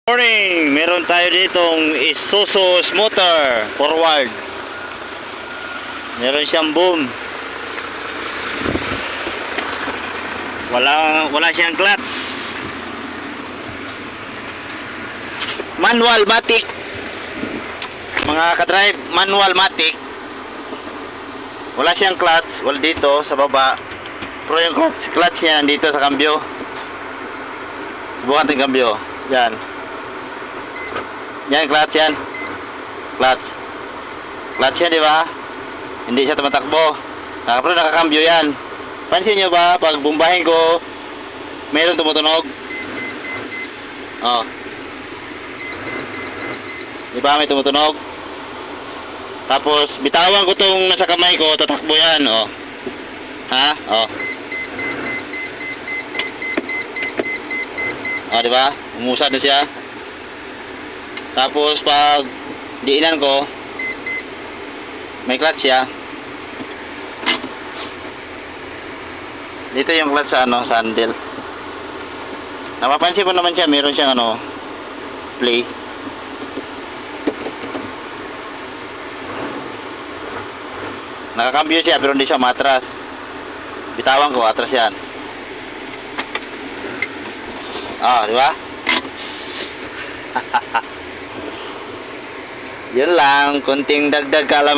Morning! Meron tayo ditong Isuzu motor forward. Meron siyang boom. Wala siyang clutch. Manual matic. Mga ka-drive, manual matic. Wala siyang clutch, wala dito sa baba. Pero yung clutch niya nandito sa kambyo. Subukan natin kambyo. Yan. Yan, clutch yan. Clutch yan, di ba? Hindi siya tumatakbo. Pero nakakambyo yan. Pansin nyo ba, pag bumbahin ko, mayroon tumutunog? Oh. Di ba, may tumutunog? Tapos, bitawan ko tong nasa kamay ko, tatakbo yan, oh. Ha? Oh. Oh, di ba? Umusad na siya. Tapos pag diinan ko, may clutch siya. Dito yung clutch sa sa handle. Napapansin mo naman siya, meron siyang play. Nakakambyo siya pero hindi siya matras. Bitawan ko, atras yan. Ah, di ba? Yun lang, kunting dagdag kaalaman.